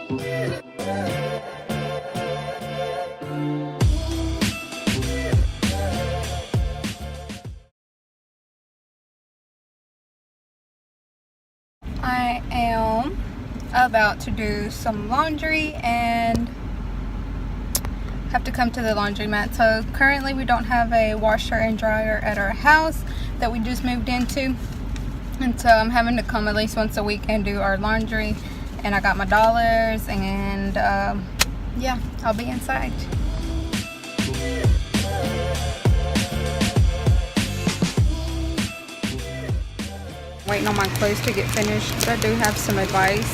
I am about to do some laundry and have to come to the laundromat. So currently we don't have a washer and dryer at our house that we just moved into, and so I'm having to come at least once a week and do our laundry. And I got my dollars, and yeah, I'll be inside. Waiting on my clothes to get finished, but I do have some advice.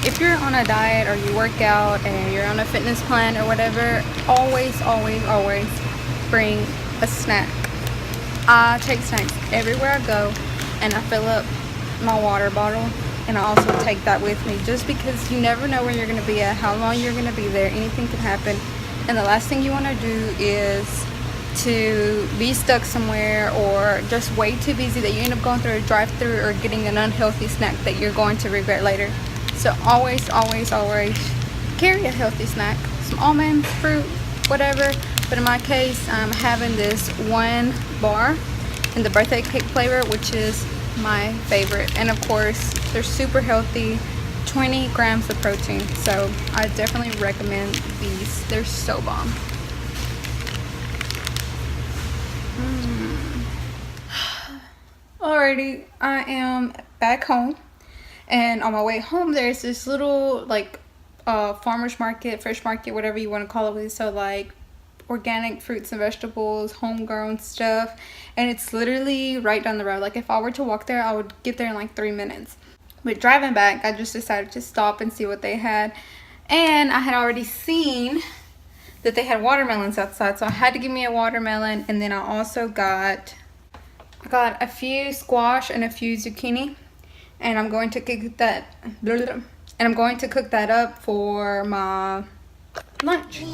If you're on a diet or you work out and you're on a fitness plan or whatever, always bring a snack. I take snacks everywhere I go, and I fill up my water bottle, and I also take that with me, just because you never know where you're going to be at, how long you're going to be there. Anything can happen, and the last thing you want to do is to be stuck somewhere or just way too busy that you end up going through a drive-through or getting an unhealthy snack that you're going to regret later. So always carry a healthy snack, some almond, fruit, whatever. But in my case, I'm having this one bar in the birthday cake flavor, which is my favorite. And of course, they're super healthy, 20 grams of protein. So I definitely recommend these. They're so bomb. Alrighty, I am back home, and on my way home there's this little like farmers market, fresh market, whatever you want to call it. So like organic fruits and vegetables, homegrown stuff, and it's literally right down the road. Like if I were to walk there, I would get there in like 3 minutes. But driving back, I just decided to stop and see what they had, and I had already seen that they had watermelons outside, so I had to give me a watermelon. And then I also got a few squash and a few zucchini, and I'm going to cook that up for my lunch.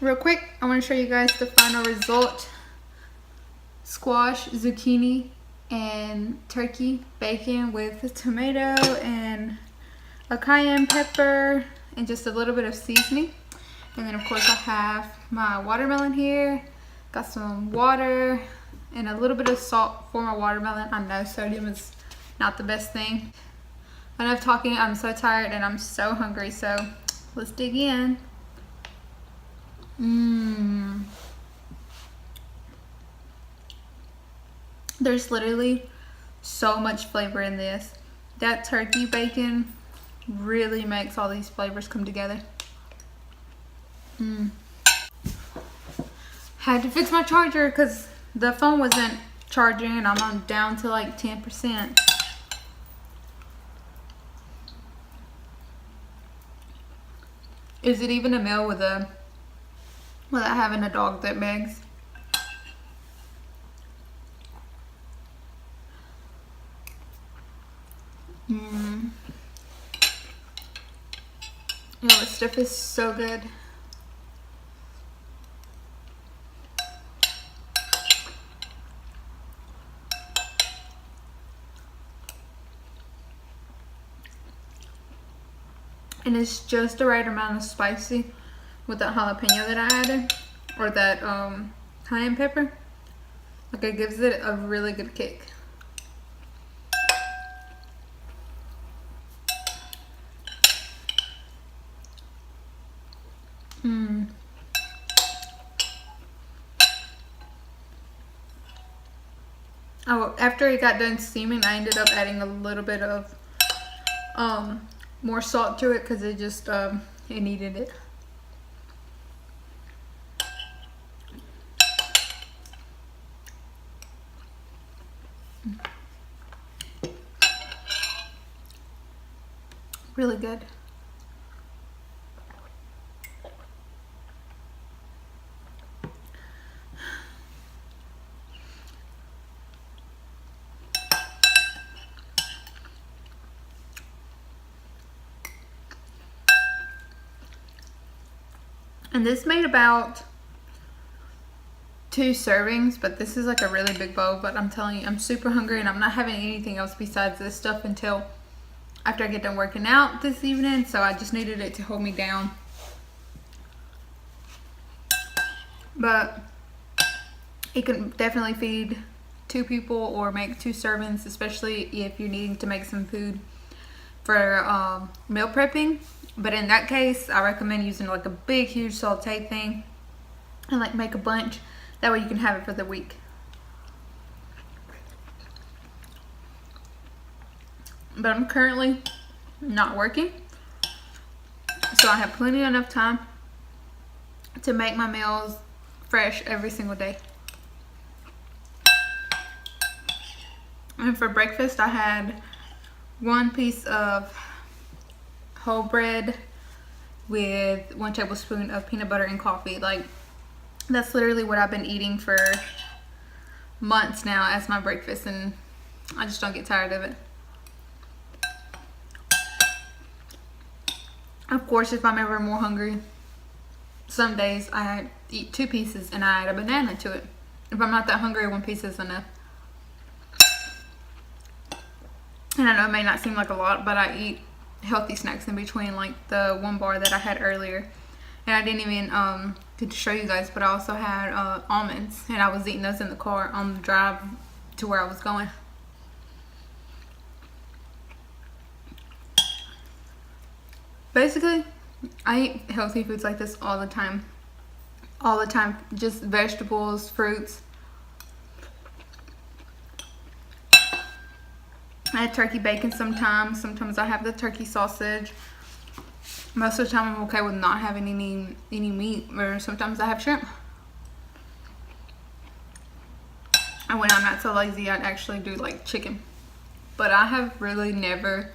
Real quick, I want to show you guys the final result. Squash, zucchini, and turkey bacon with tomato and a cayenne pepper and just a little bit of seasoning. And then of course I have my watermelon here. Got some water and a little bit of salt for my watermelon. I know sodium is not the best thing. Enough talking, I'm so tired and I'm so hungry, so let's dig in. There's literally so much flavor in this. That turkey bacon really makes all these flavors come together. Had to fix my charger because the phone wasn't charging, and I'm on down to like 10%. Is it even a meal without having a dog that begs? Yeah, this stuff is so good. And it's just the right amount of spicy with that jalapeno that I added, or that cayenne pepper. Like, it gives it a really good kick. Oh, after it got done steaming, I ended up adding a little bit of more salt to it because it just it needed it. Really good. And this made about 2 servings, but this is like a really big bowl. But I'm telling you, I'm super hungry and I'm not having anything else besides this stuff until after I get done working out this evening. So I just needed it to hold me down. But it can definitely feed 2 people or make 2 servings, especially if you're needing to make some food for meal prepping. But in that case, I recommend using like a big, huge saute thing and like make a bunch. That way you can have it for the week. But I'm currently not working, so I have plenty enough time to make my meals fresh every single day. And for breakfast, I had 1 piece of whole bread with 1 tablespoon of peanut butter and coffee. Like, that's literally what I've been eating for months now as my breakfast, and I just don't get tired of it. Of course, if I'm ever more hungry, some days I eat 2 pieces and I add a banana to it. If I'm not that hungry, 1 piece is enough. And I know it may not seem like a lot, but I eat healthy snacks in between, like the 1 bar that I had earlier. And I didn't even get to show you guys, but I also had almonds, and I was eating those in the car on the drive to where I was going. Basically, I eat healthy foods like this all the time. All the time. Just vegetables, fruits. I have turkey bacon sometimes. Sometimes I have the turkey sausage. Most of the time I'm okay with not having any meat, or sometimes I have shrimp. And when I'm not so lazy, I'd actually do like chicken. But I have really never,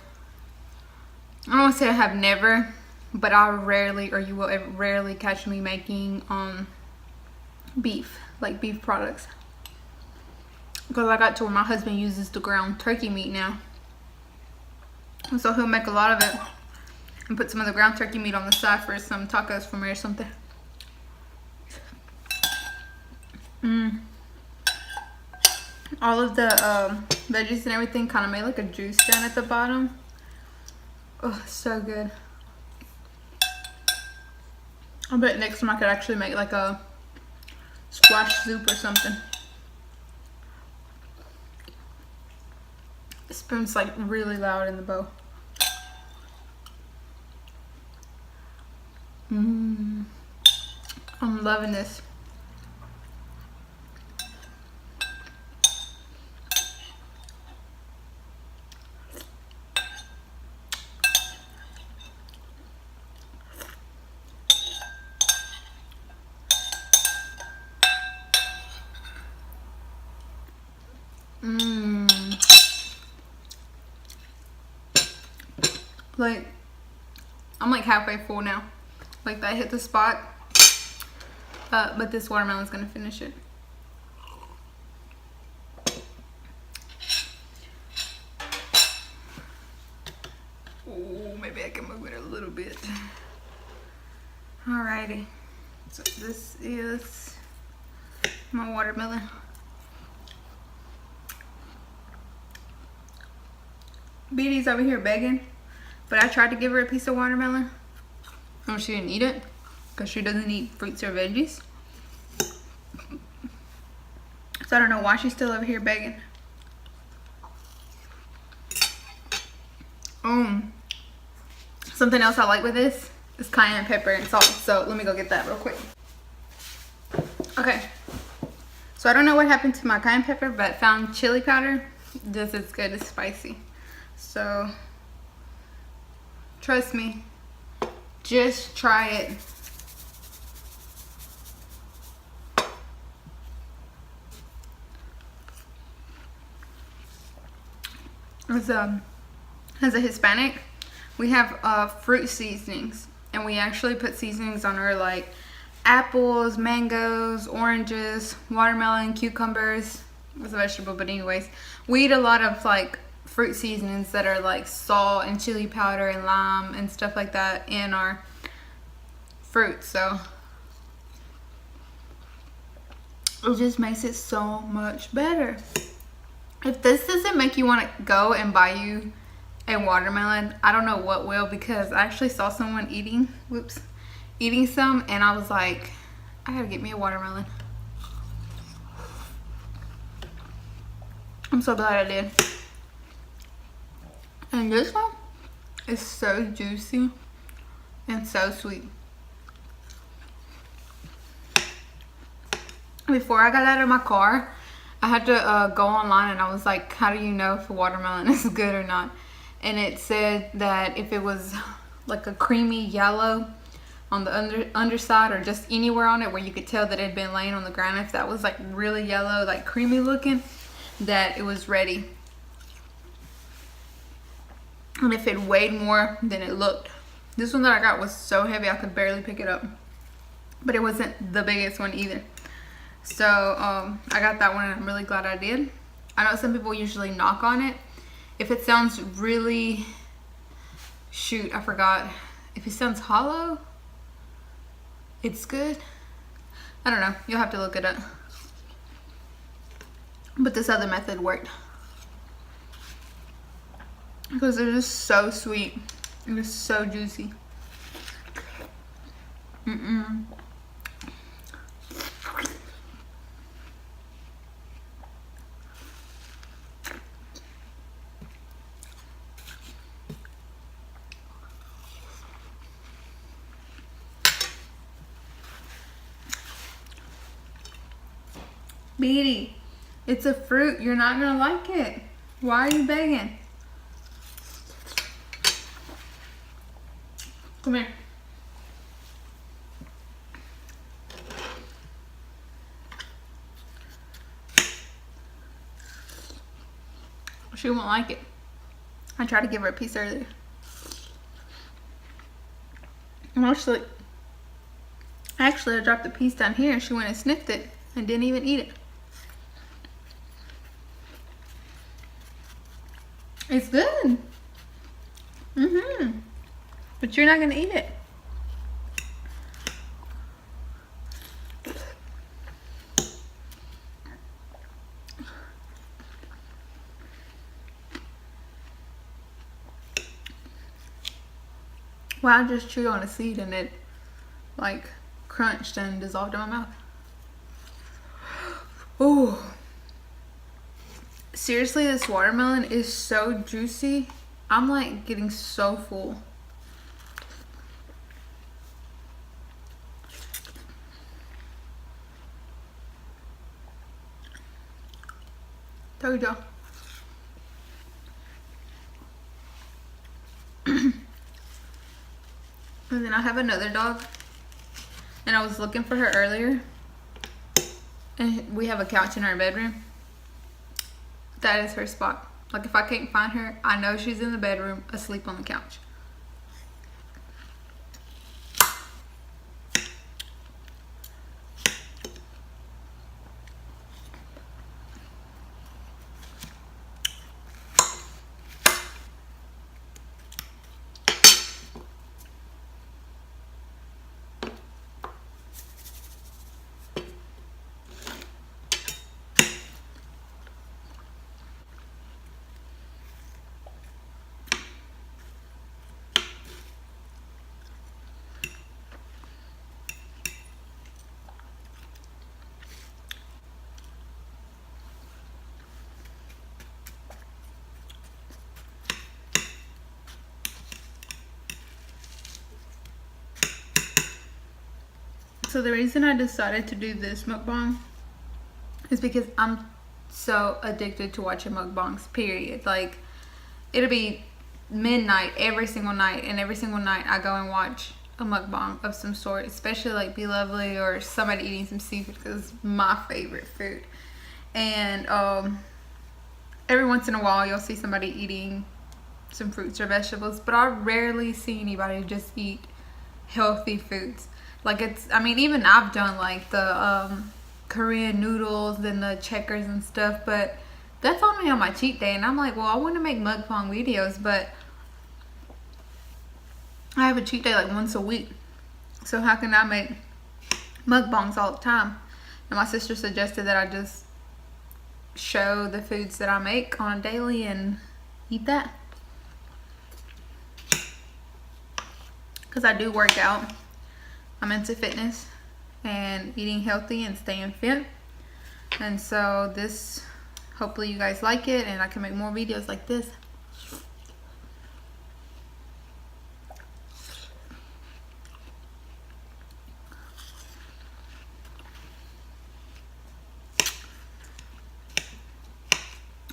I don't want to say I have never, but I rarely, or you will rarely catch me making beef, like beef products. Because I got to where my husband uses the ground turkey meat now. And so he'll make a lot of it and put some of the ground turkey meat on the side for some tacos for me or something. All of the veggies and everything kind of made like a juice down at the bottom. Oh, so good. I bet next time I could actually make like a squash soup or something. The spoon's like really loud in the bowl. I'm loving this. Like, I'm like halfway full now. Like, that hit the spot. But this watermelon's gonna finish it. Ooh, maybe I can move it a little bit. Alrighty. So this is my watermelon. Beatty's over here begging, but I tried to give her a piece of watermelon. Oh, she didn't eat it because she doesn't eat fruits or veggies. So I don't know why she's still over here begging. Something else I like with this is cayenne pepper and salt. So let me go get that real quick. Okay. So I don't know what happened to my cayenne pepper, but found chili powder. Just as good as spicy. So trust me, just try it. As a Hispanic, we have fruit seasonings, and we actually put seasonings on our like apples, mangoes, oranges, watermelon, cucumbers. It's a vegetable, but anyways, we eat a lot of like fruit seasonings that are like salt and chili powder and lime and stuff like that in our fruit. So it just makes it so much better. If this doesn't make you want to go and buy you a watermelon, I don't know what will, because I actually saw someone eating some, and I was like, I gotta get me a watermelon. I'm so glad I did. And this one is so juicy and so sweet. Before I got out of my car, I had to go online, and I was like, how do you know if a watermelon is good or not? And it said that if it was like a creamy yellow on the underside, or just anywhere on it where you could tell that it had been laying on the ground, if that was like really yellow, like creamy looking, that it was ready. And if it weighed more than it looked. This one that I got was so heavy I could barely pick it up. But it wasn't the biggest one either. So I got that one, and I'm really glad I did. I know some people usually knock on it. If it sounds really, shoot, I forgot. If it sounds hollow, it's good. I don't know. You'll have to look it up. But this other method worked. Because they're just so sweet. And it's so juicy. Beatty, it's a fruit. You're not gonna like it. Why are you begging? Come here. She won't like it. I tried to give her a piece earlier. And actually, I dropped the piece down here, and she went and sniffed it and didn't even eat it. It's good. But you're not gonna eat it. Well, I just chewed on a seed, and it like crunched and dissolved in my mouth. Ooh. Seriously, this watermelon is so juicy. I'm like getting so full. There we go. And then I have another dog, and I was looking for her earlier, and we have a couch in our bedroom. That is her spot. Like, if I can't find her, I know she's in the bedroom asleep on the couch. So the reason I decided to do this mukbang is because I'm so addicted to watching mukbangs, period. Like, it'll be midnight every single night, and every single night I go and watch a mukbang of some sort, especially like Be Lovely or somebody eating some seafood, because it's my favorite food. And every once in a while you'll see somebody eating some fruits or vegetables, but I rarely see anybody just eat healthy foods. Like, it's, I mean, even I've done like the Korean noodles and the checkers and stuff, but that's only on my cheat day. And I'm like, well, I want to make mukbang videos, but I have a cheat day like once a week, so how can I make mukbangs all the time? And my sister suggested that I just show the foods that I make on a daily and eat that, because I do work out. I'm into fitness and eating healthy and staying fit, and so this, hopefully you guys like it and I can make more videos like this.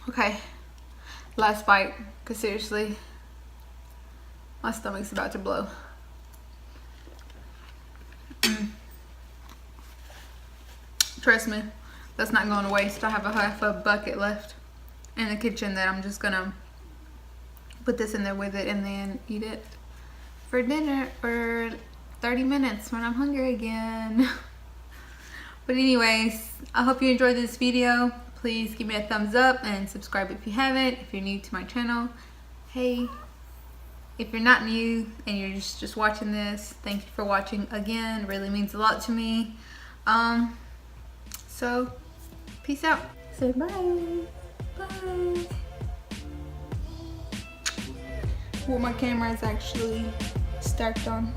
Okay, last bite, because seriously, my stomach's about to blow. Trust me, that's not going to waste. I have a half a bucket left in the kitchen that I'm just gonna put this in there with it and then eat it for dinner for 30 minutes when I'm hungry again. But anyways, I hope you enjoyed this video. Please give me a thumbs up and subscribe if you haven't. If you're new to my channel, hey. If you're not new and you're just watching this, thank you for watching again. It really means a lot to me. So peace out. Say bye. Bye. Well, my camera is actually stacked on.